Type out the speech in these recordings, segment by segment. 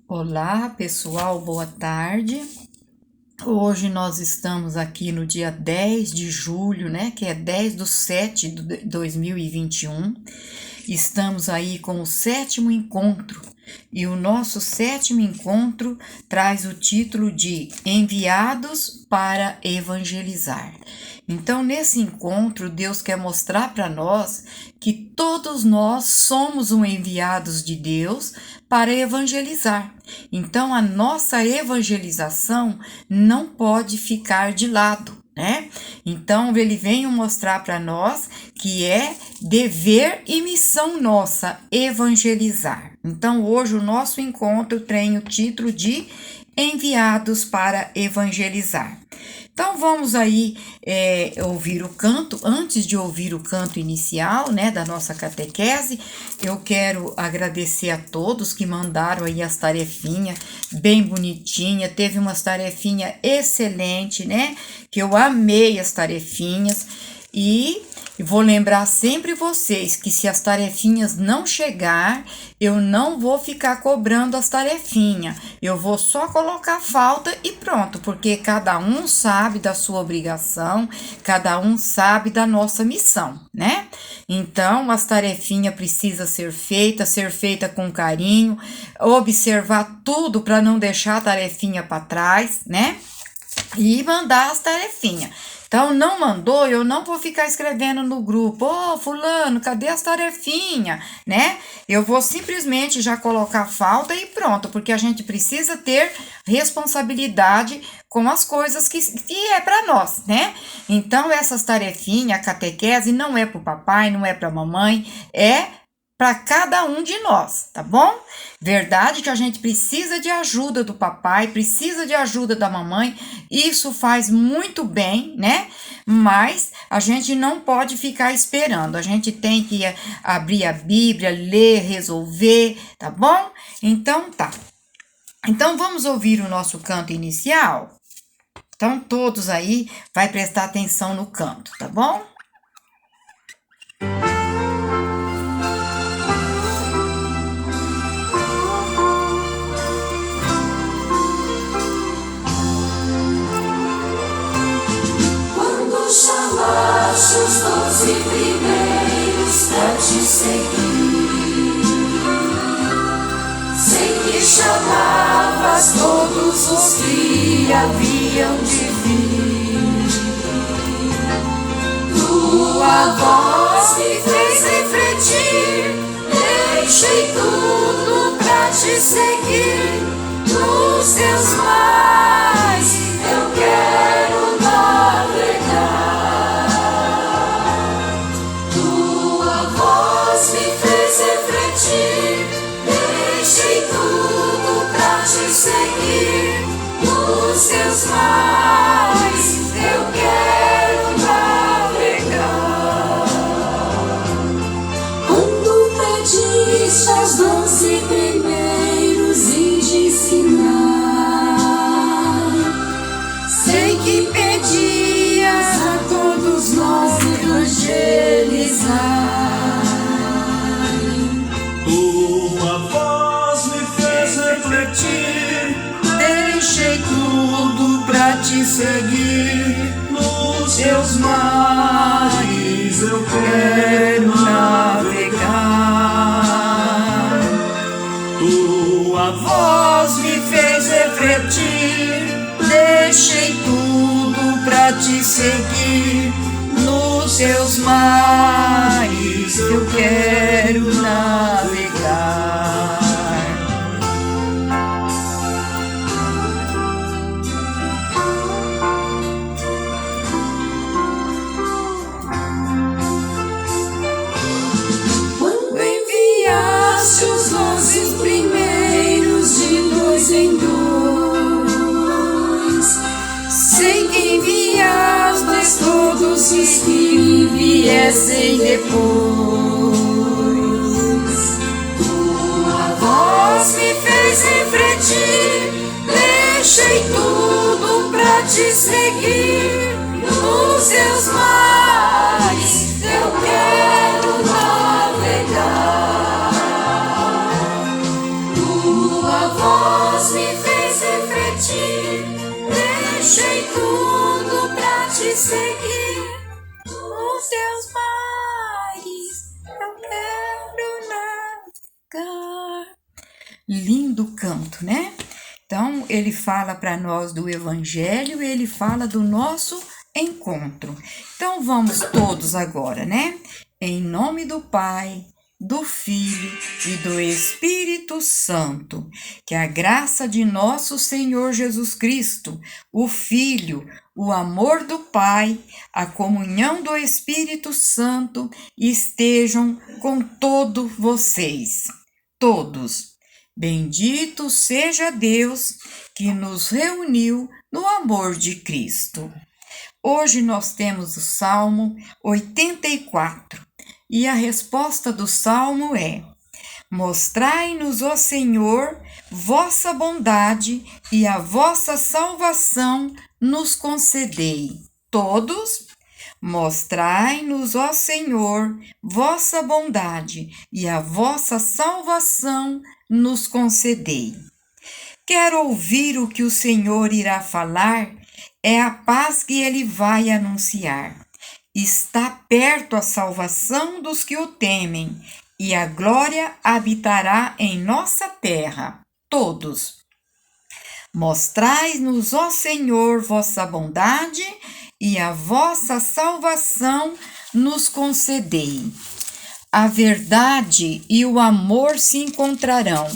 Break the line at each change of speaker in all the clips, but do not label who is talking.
Olá, pessoal, boa tarde. Hoje nós estamos aqui no dia 10 de julho, né, que é 10/7 de 2021. Estamos aí com o sétimo encontro e o nosso sétimo encontro traz o título de Enviados para Evangelizar. Então, nesse encontro, Deus quer mostrar para nós que todos nós somos enviados de Deus para evangelizar. Então, a nossa evangelização não pode ficar de lado, né? Então, ele vem mostrar para nós que é dever e missão nossa evangelizar. Então, hoje o nosso encontro tem o título de Enviados para Evangelizar. Então vamos aí ouvir o canto. Antes de ouvir o canto inicial, né, da nossa catequese, eu quero agradecer a todos que mandaram aí as tarefinhas bem bonitinha. Teve umas tarefinhas excelentes, né, que eu amei as tarefinhas. E vou lembrar sempre vocês que se as tarefinhas não chegar, eu não vou ficar cobrando as tarefinhas. Eu vou só colocar falta e pronto, porque cada um sabe da sua obrigação, cada um sabe da nossa missão, né? Então, as tarefinhas precisam ser feita com carinho, observar tudo para não deixar a tarefinha para trás, né? E mandar as tarefinhas. Então, não mandou, eu não vou ficar escrevendo no grupo, fulano, cadê as tarefinhas, né? Eu vou simplesmente já colocar falta e pronto, porque a gente precisa ter responsabilidade com as coisas que é para nós, né? Então, essas tarefinhas, a catequese, não é para o papai, não é para a mamãe, é para cada um de nós, tá bom? Verdade que a gente precisa de ajuda do papai, precisa de ajuda da mamãe, isso faz muito bem, né? Mas a gente não pode ficar esperando, a gente tem que abrir a Bíblia, ler, resolver, tá bom? Então tá. Então vamos ouvir o nosso canto inicial? Então todos aí vai prestar atenção no canto, tá bom?
Chamaste os 12 primeiros pra te seguir. Sei que chamavas todos os que haviam de vir. Tua voz me fez refletir. Deixei tudo pra te seguir. Nos teus mares eu quero navegar. Deixei tudo pra te seguir. Nos teus mares eu quero navegar. Quando pediste aos 12 primeiros e de ensinar, sei que pedias a todos nós evangelizar. Deixei tudo pra te seguir. Nos teus mares eu quero navegar. Tua voz me fez refletir. Deixei tudo pra te seguir. Nos teus mares eu quero navegar. Os 12 primeiros de 2 em 2, sei que enviastes todos os que viessem depois. Tua voz me fez refletir. Deixei tudo pra te seguir. Nos teus mares eu quero navegar. Tua voz Deus me fez refletir, deixei tudo pra te seguir. Nos teus mares eu quero navegar.
Lindo canto, né? Então, ele fala para nós do Evangelho, ele fala do nosso encontro. Então, vamos todos agora, né? Em nome do Pai, do Filho e do Espírito Santo, que a graça de nosso Senhor Jesus Cristo, o Filho, o amor do Pai, a comunhão do Espírito Santo estejam com todos vocês, todos. Bendito seja Deus que nos reuniu no amor de Cristo. Hoje nós temos o Salmo 84 e a resposta do Salmo é: mostrai-nos, ó Senhor, vossa bondade e a vossa salvação nos concedei. Todos? Mostrai-nos, ó Senhor, vossa bondade e a vossa salvação nos concedei. Quero ouvir o que o Senhor irá falar, é a paz que ele vai anunciar. Está perto a salvação dos que o temem, e a glória habitará em nossa terra. Todos. Mostrai-nos, ó Senhor, vossa bondade e a vossa salvação nos concedei. A verdade e o amor se encontrarão,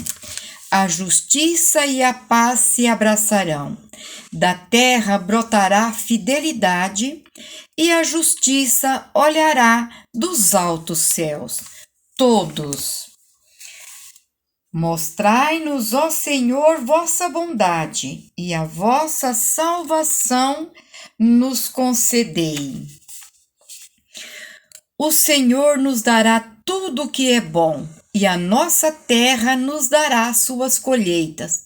a justiça e a paz se abraçarão. Da terra brotará fidelidade e a justiça olhará dos altos céus. Todos. Mostrai-nos, ó Senhor, vossa bondade e a vossa salvação nos concedei. O Senhor nos dará tudo o que é bom, e a nossa terra nos dará suas colheitas.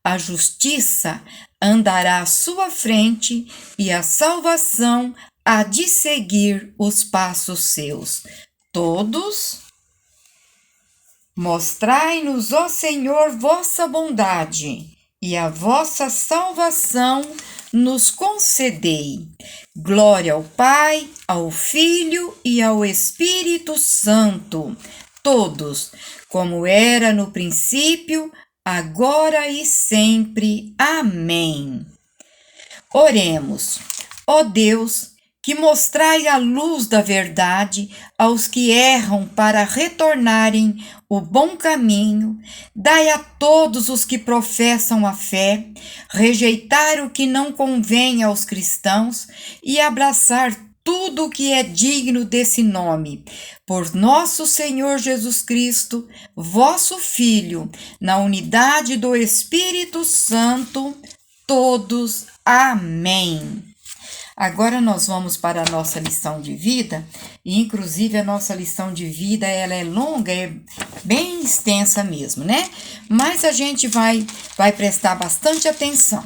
A justiça andará à sua frente, e a salvação há de seguir os passos seus. Todos. Mostrai-nos, ó Senhor, vossa bondade, e a vossa salvação nos concedei. Glória ao Pai, ao Filho e ao Espírito Santo, todos, como era no princípio, agora e sempre. Amém. Oremos. Ó Deus, que mostrai a luz da verdade aos que erram para retornarem o bom caminho, dai a todos os que professam a fé, rejeitar o que não convém aos cristãos e abraçar tudo o que é digno desse nome, por nosso Senhor Jesus Cristo, vosso Filho, na unidade do Espírito Santo, todos. Amém. Agora nós vamos para a nossa lição de vida, e inclusive a nossa lição de vida, ela é longa, é bem extensa mesmo, né? Mas a gente vai prestar bastante atenção.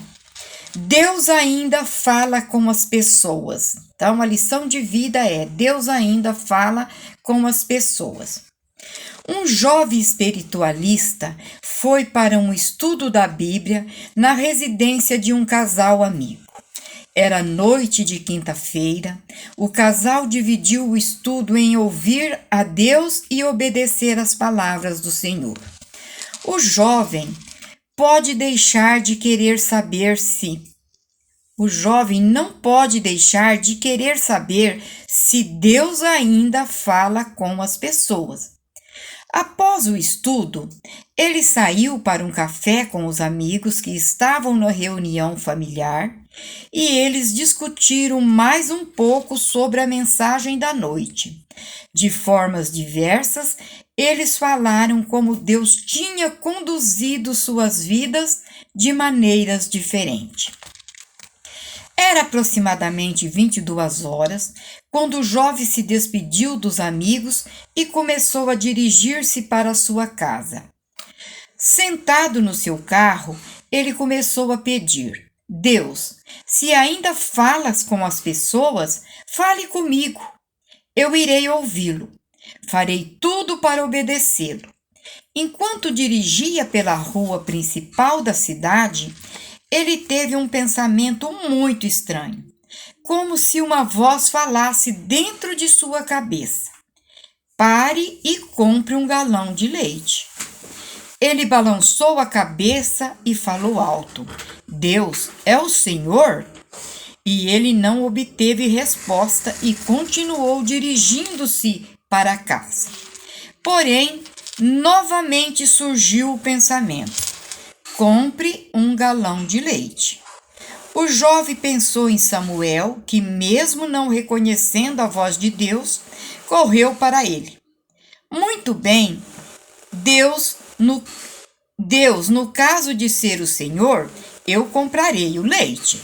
Deus ainda fala com as pessoas. Então a lição de vida é: Deus ainda fala com as pessoas. Um jovem espiritualista foi para um estudo da Bíblia na residência de um casal amigo. Era noite de quinta-feira. O casal dividiu o estudo em ouvir a Deus e obedecer às palavras do Senhor. O jovem pode deixar de querer saber se. O jovem não pode deixar de querer saber se Deus ainda fala com as pessoas. Após o estudo, ele saiu para um café com os amigos que estavam na reunião familiar e eles discutiram mais um pouco sobre a mensagem da noite. De formas diversas, eles falaram como Deus tinha conduzido suas vidas de maneiras diferentes. Era aproximadamente 22 horas, quando o jovem se despediu dos amigos e começou a dirigir-se para sua casa. Sentado no seu carro, ele começou a pedir: Deus, se ainda falas com as pessoas, fale comigo. Eu irei ouvi-lo. Farei tudo para obedecê-lo. Enquanto dirigia pela rua principal da cidade, ele teve um pensamento muito estranho, como se uma voz falasse dentro de sua cabeça: pare e compre um galão de leite. Ele balançou a cabeça e falou alto: Deus é o Senhor? E ele não obteve resposta e continuou dirigindo-se para casa. Porém, novamente surgiu o pensamento: compre um galão de leite. O jovem pensou em Samuel, que, mesmo não reconhecendo a voz de Deus, correu para ele. Muito bem, Deus, no caso de ser o Senhor, eu comprarei o leite.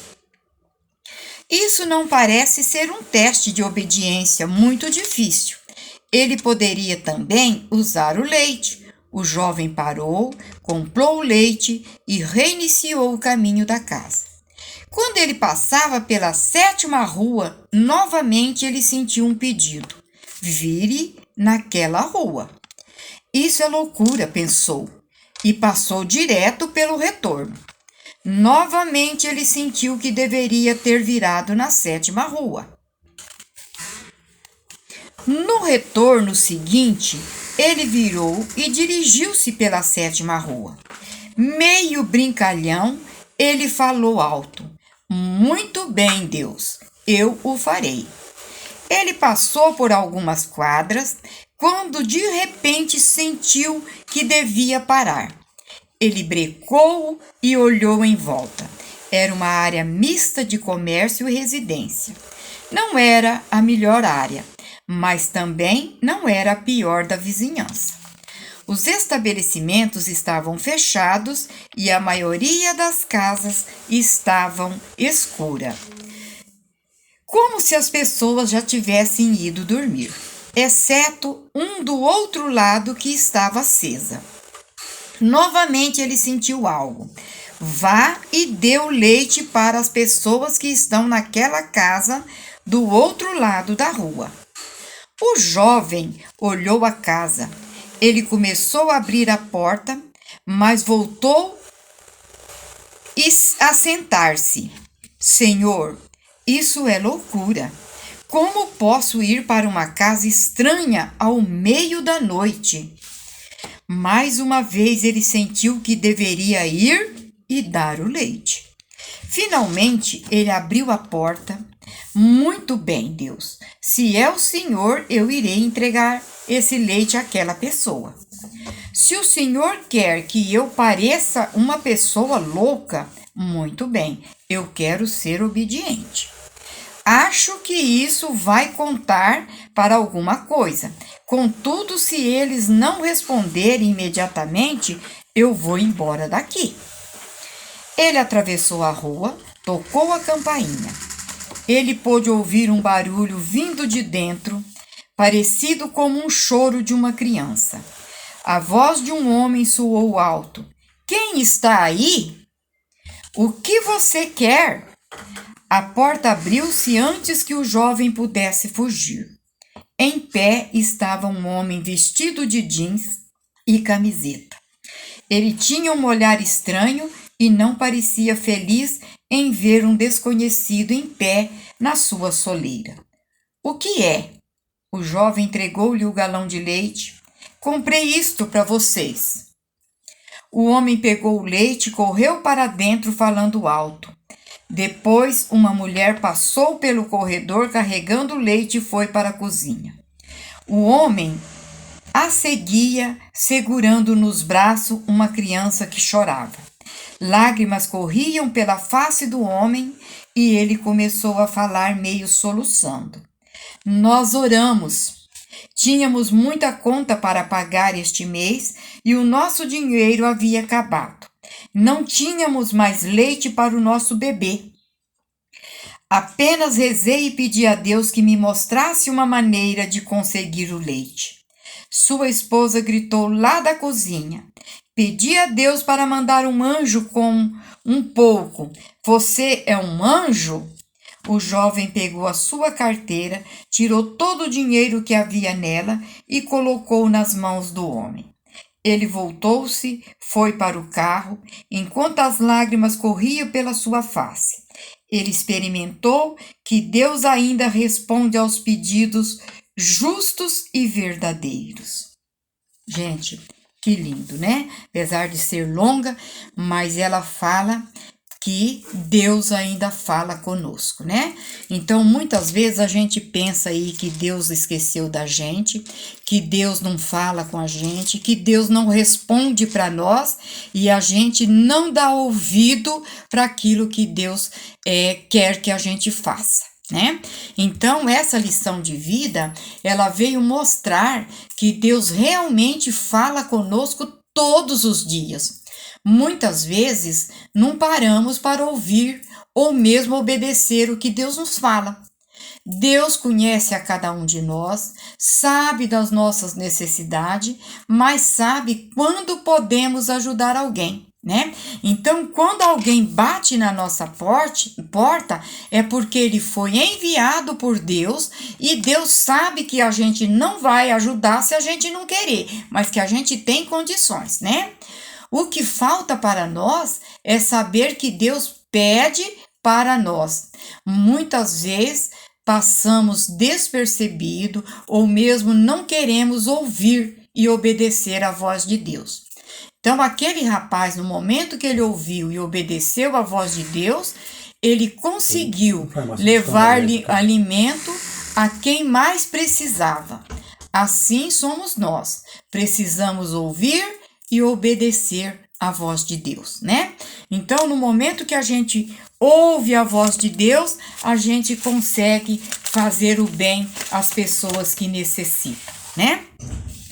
Isso não parece ser um teste de obediência muito difícil. Ele poderia também usar o leite. O jovem parou, comprou o leite e reiniciou o caminho da casa. Quando ele passava pela 7ª rua, novamente ele sentiu um pedido: vire naquela rua. Isso é loucura, pensou, e passou direto pelo retorno. Novamente ele sentiu que deveria ter virado na 7ª rua. No retorno seguinte, ele virou e dirigiu-se pela 7ª rua. Meio brincalhão, ele falou alto: muito bem, Deus, eu o farei. Ele passou por algumas quadras, quando de repente sentiu que devia parar. Ele brecou e olhou em volta. Era uma área mista de comércio e residência. Não era a melhor área, mas também não era a pior da vizinhança. Os estabelecimentos estavam fechados e a maioria das casas estavam escuras, como se as pessoas já tivessem ido dormir, exceto um do outro lado que estava acesa. Novamente ele sentiu algo. Vá e dê o leite para as pessoas que estão naquela casa do outro lado da rua. O jovem olhou a casa. Ele começou a abrir a porta, mas voltou a sentar-se. Senhor, isso é loucura. Como posso ir para uma casa estranha ao meio da noite? Mais uma vez ele sentiu que deveria ir e dar o leite. Finalmente ele abriu a porta. Muito bem, Deus. Se é o Senhor, eu irei entregar esse leite àquela pessoa. Se o Senhor quer que eu pareça uma pessoa louca, muito bem, eu quero ser obediente. Acho que isso vai contar para alguma coisa. Contudo, se eles não responderem imediatamente, eu vou embora daqui. Ele atravessou a rua, tocou a campainha. Ele pôde ouvir um barulho vindo de dentro, parecido como um choro de uma criança. A voz de um homem soou alto: quem está aí? O que você quer? A porta abriu-se antes que o jovem pudesse fugir. Em pé estava um homem vestido de jeans e camiseta. Ele tinha um olhar estranho e não parecia feliz em ver um desconhecido em pé na sua soleira. O que é? O jovem entregou-lhe o galão de leite. Comprei isto para vocês. O homem pegou o leite e correu para dentro falando alto. Depois, uma mulher passou pelo corredor carregando leite e foi para a cozinha. O homem a seguia, segurando nos braços uma criança que chorava. Lágrimas corriam pela face do homem e ele começou a falar meio soluçando. Nós oramos. Tínhamos muita conta para pagar este mês e o nosso dinheiro havia acabado. Não tínhamos mais leite para o nosso bebê. Apenas rezei e pedi a Deus que me mostrasse uma maneira de conseguir o leite. Sua esposa gritou lá da cozinha. Pedi a Deus para mandar um anjo com um pouco. Você é um anjo? O jovem pegou a sua carteira, tirou todo o dinheiro que havia nela e colocou nas mãos do homem. ele voltou-se, foi para o carro, enquanto as lágrimas corriam pela sua face. Ele experimentou que Deus ainda responde aos pedidos justos e verdadeiros. Gente, que lindo, né? Apesar de ser longa, mas ela fala que Deus ainda fala conosco, né? Então, muitas vezes a gente pensa aí que Deus esqueceu da gente, que Deus não fala com a gente, que Deus não responde para nós e a gente não dá ouvido para aquilo que Deus quer que a gente faça, né? Então, essa lição de vida, ela veio mostrar que Deus realmente fala conosco todos os dias. Muitas vezes não paramos para ouvir ou mesmo obedecer o que Deus nos fala. Deus conhece a cada um de nós, sabe das nossas necessidades, mas sabe quando podemos ajudar alguém, né? Então, quando alguém bate na nossa porta, é porque ele foi enviado por Deus e Deus sabe que a gente não vai ajudar se a gente não querer, mas que a gente tem condições, né? O que falta para nós é saber que Deus pede para nós. Muitas vezes passamos despercebido ou mesmo não queremos ouvir e obedecer à voz de Deus. Então, aquele rapaz, no momento que ele ouviu e obedeceu à voz de Deus, ele conseguiu levar alimento a quem mais precisava. Assim somos nós. Precisamos ouvir e obedecer à voz de Deus, né? Então, no momento que a gente ouve a voz de Deus, a gente consegue fazer o bem às pessoas que necessitam, né?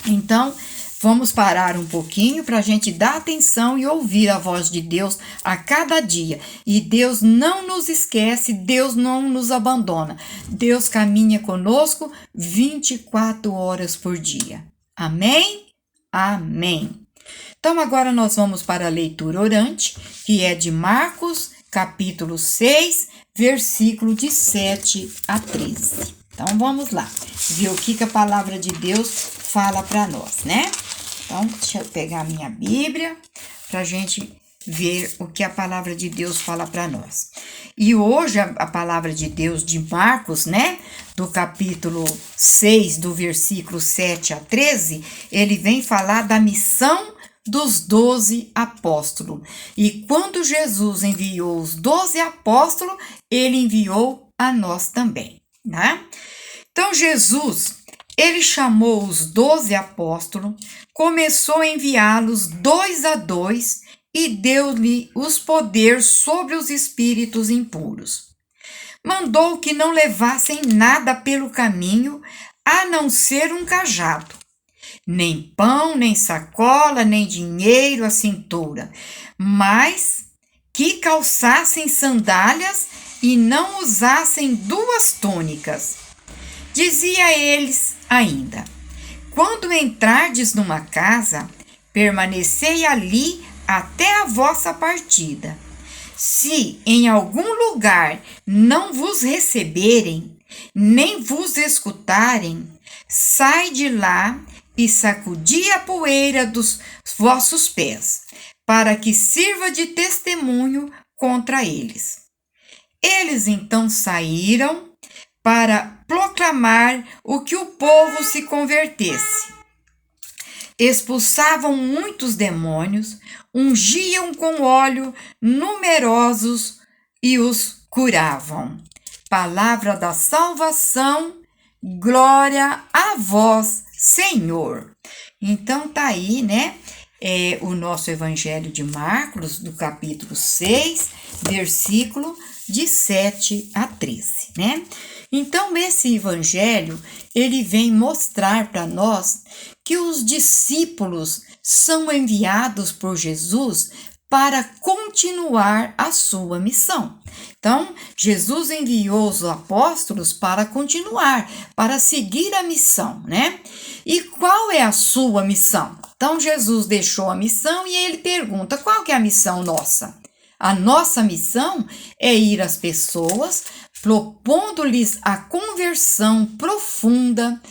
Então, vamos parar um pouquinho para a gente dar atenção e ouvir a voz de Deus a cada dia. E Deus não nos esquece, Deus não nos abandona. Deus caminha conosco 24 horas por dia. Amém? Amém. Então, agora nós vamos para a leitura orante, que é de Marcos, capítulo 6, versículo de 7 a 13. Então, vamos lá, ver o que a palavra de Deus fala para nós, né? Então, deixa eu pegar a minha Bíblia para a gente ver o que a palavra de Deus fala para nós. E hoje, a palavra de Deus de Marcos, né? Do capítulo 6, do versículo 7 a 13, ele vem falar da missão dos 12 apóstolos. E quando Jesus enviou os 12 apóstolos, ele enviou a nós também, né? Então, Jesus, ele chamou os 12 apóstolos, começou a enviá-los 2 a 2 e deu-lhe os poderes sobre os espíritos impuros. Mandou que não levassem nada pelo caminho, a não ser um cajado. Nem pão, nem sacola, nem dinheiro à cintura, mas que calçassem sandálias e não usassem 2 túnicas. Dizia a eles ainda: quando entrardes numa casa, permanecei ali até a vossa partida. Se em algum lugar não vos receberem, nem vos escutarem, sai de lá e sacudi a poeira dos vossos pés, para que sirva de testemunho contra eles. Eles então saíram para proclamar o que o povo se convertesse. Expulsavam muitos demônios, ungiam com óleo numerosos e os curavam. Palavra da salvação, glória a vós, Senhor. Então tá aí, né? O nosso Evangelho de Marcos, do capítulo 6, versículo de 7 a 13, né? Então, esse Evangelho, ele vem mostrar para nós que os discípulos são enviados por Jesus para continuar a sua missão. Então, Jesus enviou os apóstolos para continuar, para seguir a missão, né? E qual é a sua missão? Então, Jesus deixou a missão e ele pergunta: qual que é a missão nossa? A nossa missão é ir às pessoas, propondo-lhes a conversão profunda,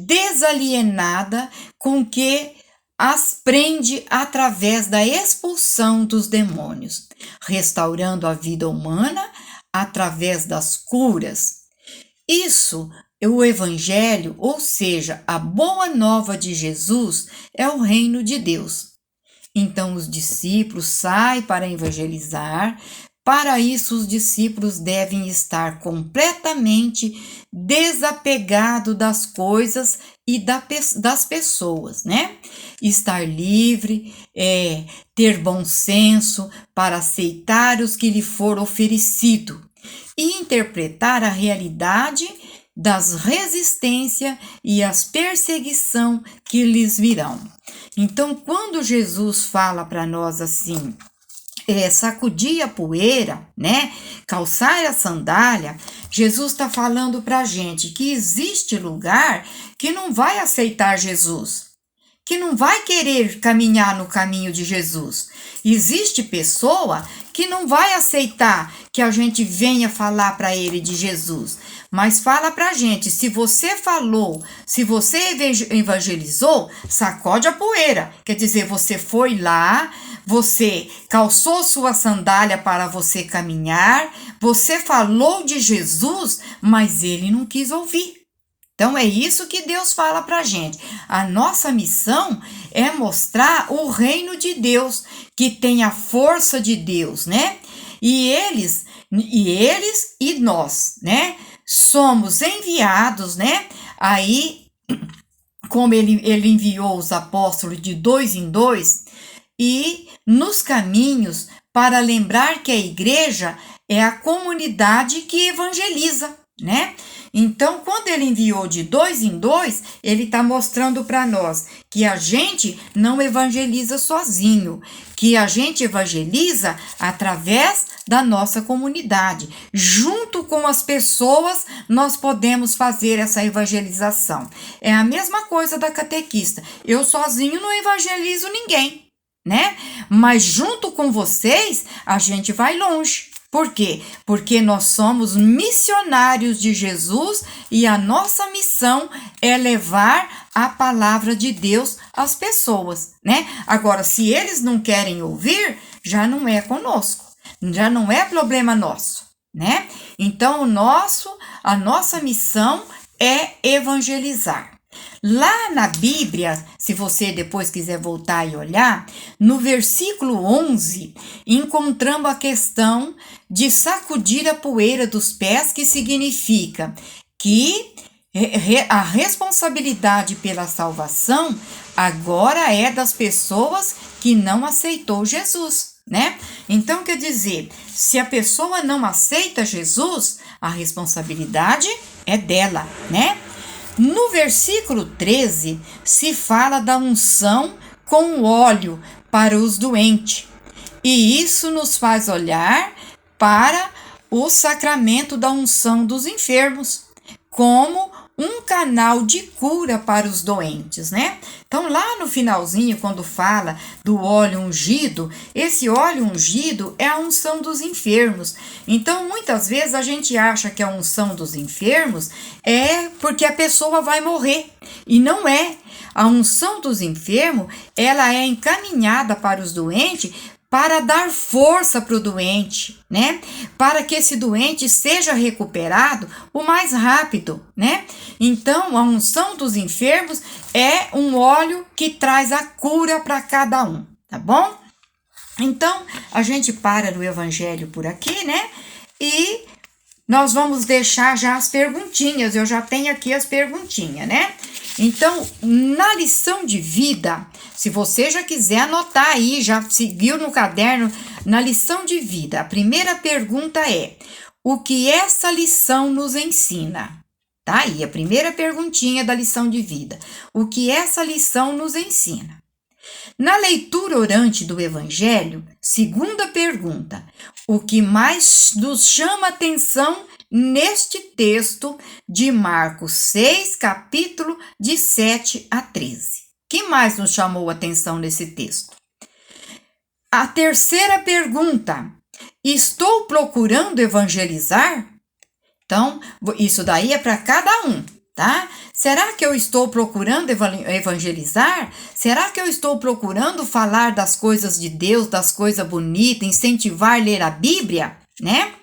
desalienada, com que as prende através da expulsão dos demônios, restaurando a vida humana através das curas. Isso é o Evangelho, ou seja, a boa nova de Jesus, é o reino de Deus. Então os discípulos saem para evangelizar. Para isso, os discípulos devem estar completamente desapegados das coisas e das pessoas, né? Estar livre, ter bom senso para aceitar os que lhe for oferecido e interpretar a realidade das resistências e as perseguição que lhes virão. Então, quando Jesus fala para nós assim, sacudir a poeira, né? Calçar a sandália, Jesus está falando para a gente que existe lugar que não vai aceitar Jesus, que não vai querer caminhar no caminho de Jesus. Existe pessoa que não vai aceitar que a gente venha falar para ele de Jesus, mas fala para a gente, se você falou, se você evangelizou, sacode a poeira. Quer dizer, você foi lá, você calçou sua sandália para você caminhar, você falou de Jesus, mas ele não quis ouvir. Então é isso que Deus fala para a gente. A nossa missão é mostrar o reino de Deus, que tem a força de Deus, né? E eles e nós, né? Somos enviados, né? Aí, como ele enviou os apóstolos de 2 em 2, e nos caminhos para lembrar que a igreja é a comunidade que evangeliza, né? Então, quando ele enviou de 2 em 2, ele está mostrando para nós que a gente não evangeliza sozinho, que a gente evangeliza através da nossa comunidade. Junto com as pessoas, nós podemos fazer essa evangelização. É a mesma coisa da catequista. Eu sozinho não evangelizo ninguém, né? Mas junto com vocês, a gente vai longe. Por quê? Porque nós somos missionários de Jesus e a nossa missão é levar a palavra de Deus às pessoas, né? Agora, se eles não querem ouvir, já não é conosco, já não é problema nosso, né? Então, a nossa missão é evangelizar. Lá na Bíblia, se você depois quiser voltar e olhar, no versículo 11, encontramos a questão de sacudir a poeira dos pés, que significa que a responsabilidade pela salvação agora é das pessoas que não aceitou Jesus, né? Então, quer dizer, se a pessoa não aceita Jesus, a responsabilidade é dela, né? No versículo 13, se fala da unção com óleo para os doentes. E isso nos faz olhar para o sacramento da unção dos enfermos, como um canal de cura para os doentes, né? Então, lá no finalzinho, quando fala do óleo ungido, esse óleo ungido é a unção dos enfermos. Então, muitas vezes a gente acha que a unção dos enfermos é porque a pessoa vai morrer, e não é. A unção dos enfermos, ela é encaminhada para os doentes para dar força para o doente, né? Para que esse doente seja recuperado o mais rápido, né? Então, a unção dos enfermos é um óleo que traz a cura para cada um, tá bom? Então, a gente para no Evangelho por aqui, né? E nós vamos deixar já as perguntinhas. Eu já tenho aqui as perguntinhas, né? Então, na lição de vida, se você já quiser anotar aí, já seguiu no caderno, na lição de vida, a primeira pergunta é: o que essa lição nos ensina? Tá aí, a primeira perguntinha da lição de vida. O que essa lição nos ensina? Na leitura orante do Evangelho, segunda pergunta: o que mais nos chama atenção neste texto de Marcos 6, capítulo de 7 a 13? O que mais nos chamou a atenção nesse texto? A terceira pergunta: estou procurando evangelizar? Então, isso daí é para cada um, tá? Será que eu estou procurando evangelizar? Será que eu estou procurando falar das coisas de Deus, das coisas bonitas, incentivar a ler a Bíblia, né?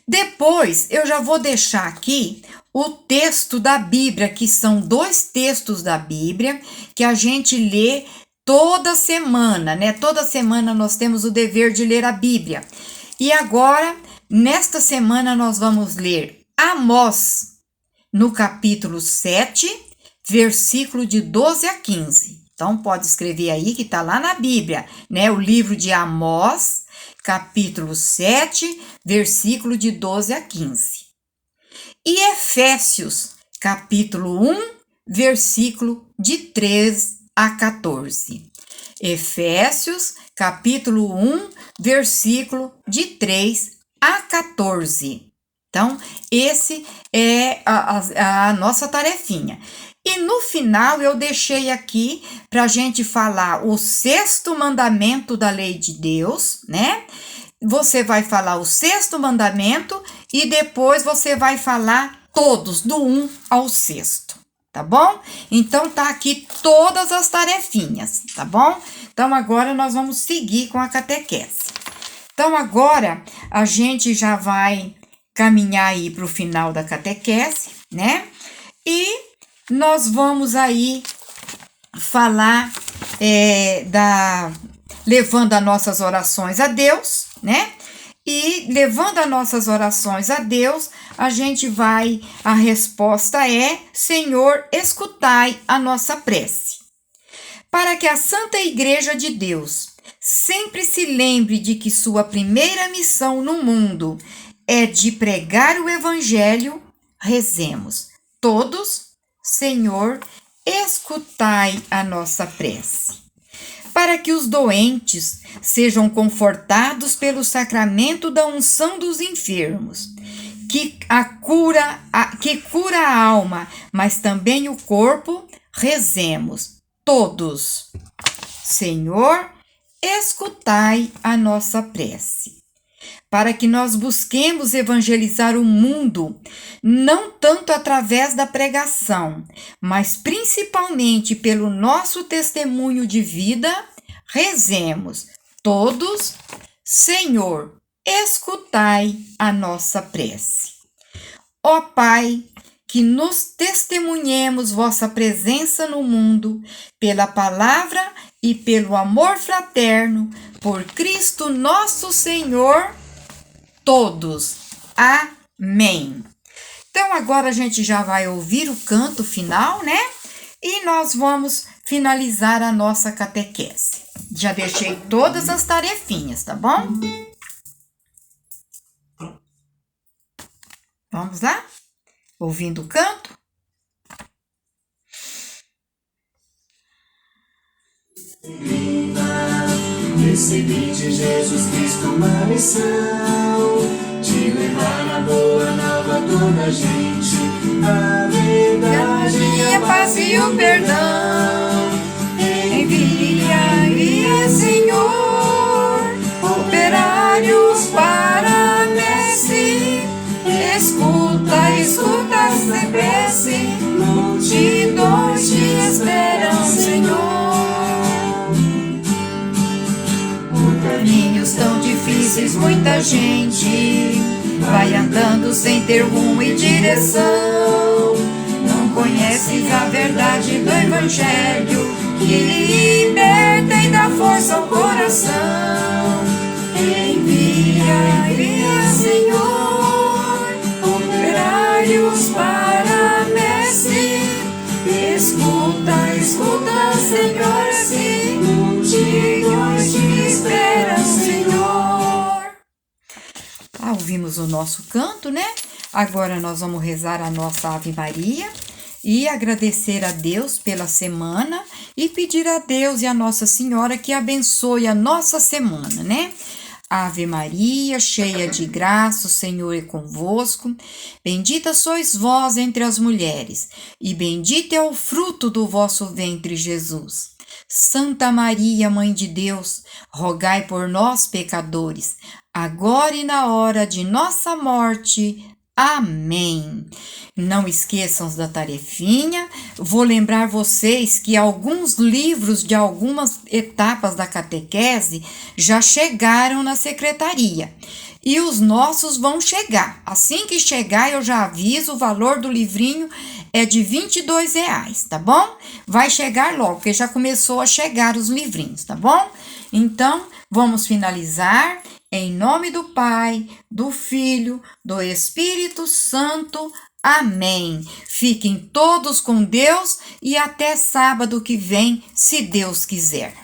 Depois, eu já vou deixar aqui o texto da Bíblia, que são 2 textos da Bíblia, que a gente lê toda semana, né? Toda semana nós temos o dever de ler a Bíblia. E agora, nesta semana, nós vamos ler Amós, no capítulo 7, versículo de 12 a 15. Então, pode escrever aí que está lá na Bíblia, né? O livro de Amós, capítulo 7, versículo de 12 a 15. E Efésios, capítulo 1, versículo de 3 a 14. Efésios, capítulo 1, versículo de 3 a 14. Então, esse é a nossa tarefinha. E no final eu deixei aqui para a gente falar o 6º mandamento da lei de Deus, né? Você vai falar o 6º mandamento e depois você vai falar todos, do 1 ao 6º, tá bom? Então tá aqui todas as tarefinhas, tá bom? Então agora nós vamos seguir com a catequese. Então agora a gente já vai caminhar aí para o final da catequese, né? E nós vamos aí falar levando as nossas orações a Deus, né? E levando as nossas orações a Deus, a resposta é: Senhor, escutai a nossa prece. Para que a Santa Igreja de Deus sempre se lembre de que sua primeira missão no mundo é de pregar o Evangelho, rezemos. Todos, Senhor, escutai a nossa prece. Para que os doentes sejam confortados pelo sacramento da unção dos enfermos, que cura a alma, mas também o corpo, rezemos. Todos, Senhor, escutai a nossa prece. Para que nós busquemos evangelizar o mundo, não tanto através da pregação, mas principalmente pelo nosso testemunho de vida, rezemos. Todos, Senhor, escutai a nossa prece. Ó Pai, que nos testemunhemos vossa presença no mundo, pela palavra e pelo amor fraterno, por Cristo nosso Senhor, todos. Amém. Então agora a gente já vai ouvir o canto final, né? E nós vamos finalizar a nossa catequese. Já deixei todas as tarefinhas, tá bom? Vamos lá? Ouvindo o canto?
Recebi de Jesus Cristo uma missão de levar a boa nova a toda a gente, a verdade, a paz e o perdão. Envia, Senhor, operários para a messe. Escuta essa prece, multidões te esperam, Senhor. Caminhos tão difíceis, muita gente vai andando sem ter rumo e direção. Não conheces a verdade do Evangelho, que liberta e dá força ao coração. Envia, Senhor, operários para a messe. Escuta, Senhor, se multidões te esperam, Senhor.
Ouvimos o nosso canto, né? Agora nós vamos rezar a nossa Ave Maria e agradecer a Deus pela semana e pedir a Deus e a Nossa Senhora que abençoe a nossa semana, né? Ave Maria, cheia de graça, o Senhor é convosco. Bendita sois vós entre as mulheres, e bendito é o fruto do vosso ventre, Jesus. Santa Maria, Mãe de Deus, rogai por nós, pecadores, agora e na hora de nossa morte. Amém. Não esqueçam da tarefinha. Vou lembrar vocês que alguns livros de algumas etapas da catequese já chegaram na secretaria. E os nossos vão chegar. Assim que chegar, eu já aviso, o valor do livrinho é de R$22, tá bom? Vai chegar logo, porque já começou a chegar os livrinhos, tá bom? Então, vamos finalizar. Em nome do Pai, do Filho, do Espírito Santo. Amém. Fiquem todos com Deus e até sábado que vem, se Deus quiser.